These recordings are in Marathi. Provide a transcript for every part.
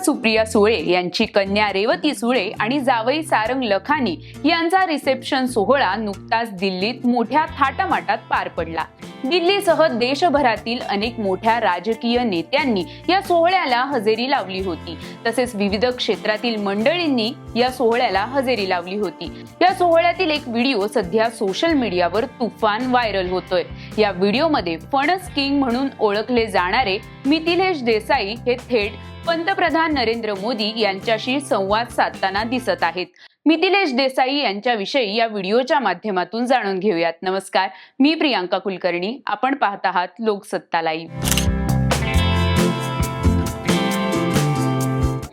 सुप्रिया सुळे यांची कन्या रेवती सुळे आणि जावई सारंग लखानी यांचा रिसेप्शन सोहळा नुकताच दिल्लीत मोठ्या थाटामाटात पार पडला। दिल्लीसह देशभरातील अनेक मोठ्या राजकीय नेत्यांनी या सोहळ्याला हजेरी लावली होती। तसेच विविध क्षेत्रातील मंडळींनी या सोहळ्याला हजेरी लावली होती। या सोहळ्यातील एक व्हिडिओ सध्या सोशल मीडियावर तुफान व्हायरल होतोय। या व्हिडिओमध्ये फणस किंग म्हणून ओळखले जाणारे मिथिलेश देसाई हे थेट पंतप्रधान नरेंद्र मोदी यांच्याशी संवाद साधताना दिसत आहेत। मिथिलेश देसाई यांच्याविषयी या व्हिडिओच्या माध्यमातून जाणून घेऊयात। नमस्कार, मी प्रियांका कुलकर्णी, आपण पाहत आहात लोकसत्ता लाईव्ह।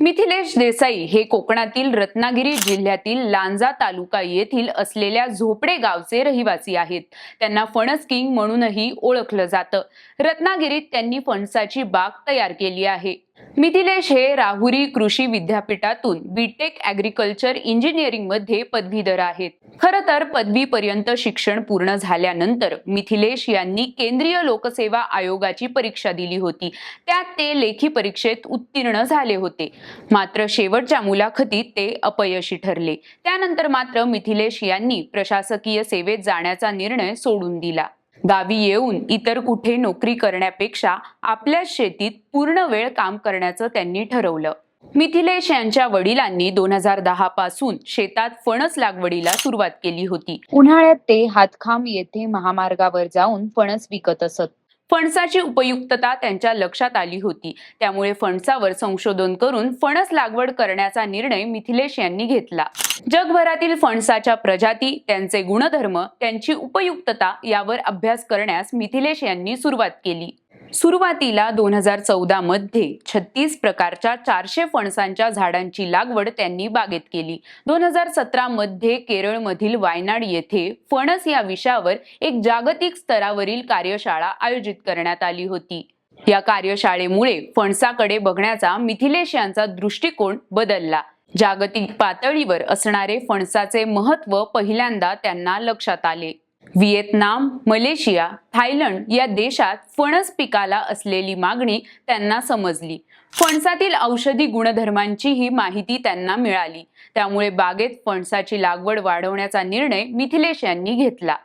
मिथिलेश देसाई हे कोकणातील रत्नागिरी जिल्ह्यातील लांजा तालुका येथील असलेल्या झोपडे गावचे रहिवासी आहेत। त्यांना फणस किंग म्हणूनही ओळखलं जातं। रत्नागिरीत त्यांनी फणसाची बाग तयार केली आहे। मिथिलेश हे राहुरी कृषी विद्यापीठातून बीटेक ॲग्रिकल्चर इंजिनिअरिंग मध्ये पदवीधर आहेत। खरं तर पदवीपर्यंत शिक्षण पूर्ण झाल्यानंतर मिथिलेश यांनी केंद्रीय लोकसेवा आयोगाची परीक्षा दिली होती। त्यात ते लेखी परीक्षेत उत्तीर्ण झाले होते, मात्र शेवटच्या मुलाखतीत ते अपयशी ठरले। त्यानंतर मात्र मिथिलेश यांनी प्रशासकीय सेवेत जाण्याचा निर्णय सोडून दिला। गावी येऊन इतर कुठे नोकरी करण्यापेक्षा आपल्या शेतीत पूर्ण वेळ काम करण्याचं त्यांनी ठरवलं। मिथिलेश यांच्या वडिलांनी 2010 पासून शेतात फणस लागवडीला सुरुवात केली होती। उन्हाळ्यात ते हातखांब येथे महामार्गावर जाऊन फणस विकत असत। फणसाची उपयुक्तता त्यांच्या लक्षात आली होती, त्यामुळे फणसावर संशोधन करून फणस लागवड करण्याचा निर्णय मिथिलेश यांनी घेतला। जगभरातील फणसाच्या प्रजाती, त्यांचे गुणधर्म, त्यांची उपयुक्तता यावर अभ्यास करण्यास मिथिलेश यांनी सुरुवात केली। सुरुवातीला 2014 मध्ये 36 प्रकारच्या 400 फणसांच्या झाडांची लागवड त्यांनी बागेत केली। 2017 मध्ये केरळमधील वायनाड येथे फणस या विषयावर एक जागतिक स्तरावरील कार्यशाळा आयोजित करण्यात आली होती। या कार्यशाळेमुळे फणसाकडे बघण्याचा मिथिलेश यांचा दृष्टिकोन बदलला। जागतिक पातळीवर असणारे फणसाचे महत्त्व पहिल्यांदा त्यांना लक्षात आले। व्हिएतनाम, मलेशिया, थायलंड या देशात फणस पिकाला असलेली मागणी त्यांना समजली। फणसातील औषधी गुणधर्मांची ही माहिती त्यांना मिळाली। त्यामुळे बागेत फणसाची लागवड वाढवण्याचा निर्णय मिथिलेश यांनी घेतला।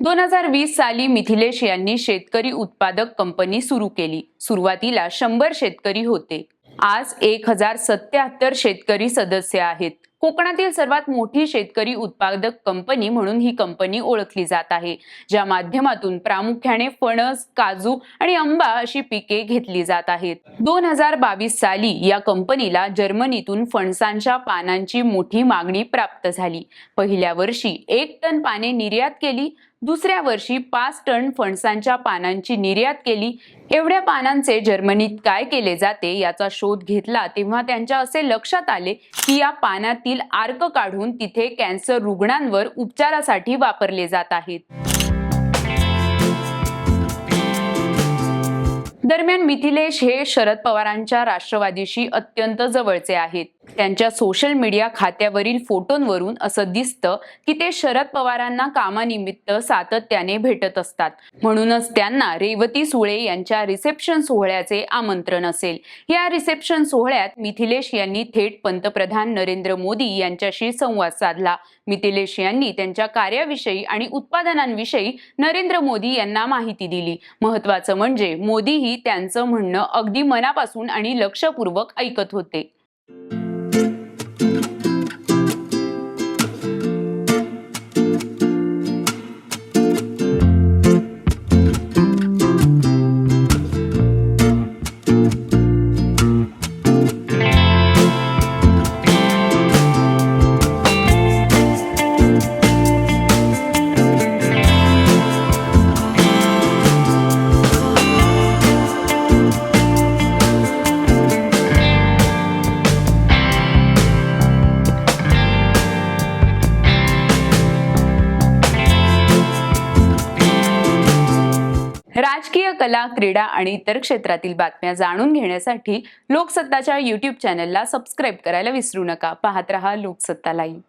2020 साली मिथिलेश यांनी शेतकरी उत्पादक कंपनी सुरू केली। सुरुवातीला 100 शेतकरी होते। आज 1077 शेतकरी सदस्य आहेत। कोकणातील सर्वात मोठी शेतकरी उत्पादक कंपनी म्हणून ही कंपनी ओळखली जात आहे, ज्या माध्यमातून प्रामुख्याने फणस, काजू आणि आंबा अशी पिके घेतली जात आहेत। 2022 साली या कंपनीला जर्मनीतून फणसांच्या पानांची मोठी मागणी प्राप्त झाली। पहिल्या वर्षी 1 टन पाने निर्यात केली, दुसऱ्या वर्षी 5 टन फणसांच्या पानांची निर्यात केली। एवढ्या पानांचे जर्मनीत काय केले जाते याचा शोध घेतला तेव्हा त्यांच्या असे लक्षात आले की या पानातील अर्क काढून तिथे कॅन्सर रुग्णांवर उपचारासाठी वापरले जात आहेत। दरम्यान मिथिलेश हे शरद पवारांच्या राष्ट्रवादीशी अत्यंत जवळचे आहेत। त्यांच्या सोशल मीडिया खात्यावरील फोटोंवरून असं दिसतं की ते शरद पवारांना कामानिमित्त सातत्याने भेटत असतात। म्हणूनच त्यांना रेवती सुळे यांच्या रिसेप्शन सोहळ्याचे आमंत्रण असेल। या रिसेप्शन सोहळ्यात मिथिलेश यांनी थेट पंतप्रधान नरेंद्र मोदी यांच्याशी संवाद साधला। मिथिलेश यांनी त्यांच्या कार्याविषयी आणि उत्पादनांविषयी नरेंद्र मोदी यांना माहिती दिली। महत्त्वाचं म्हणजे मोदीही त्यांचं म्हणणं अगदी मनापासून आणि लक्षपूर्वक ऐकत होते। राजकीय, कला, क्रीडा आणि इतर क्षेत्रातील बातम्या जाणून घेण्यासाठी लोकसत्ताच्या YouTube चॅनलला सबस्क्राईब करायला विसरू नका। पाहत रहा लोकसत्ता लाईव्ह।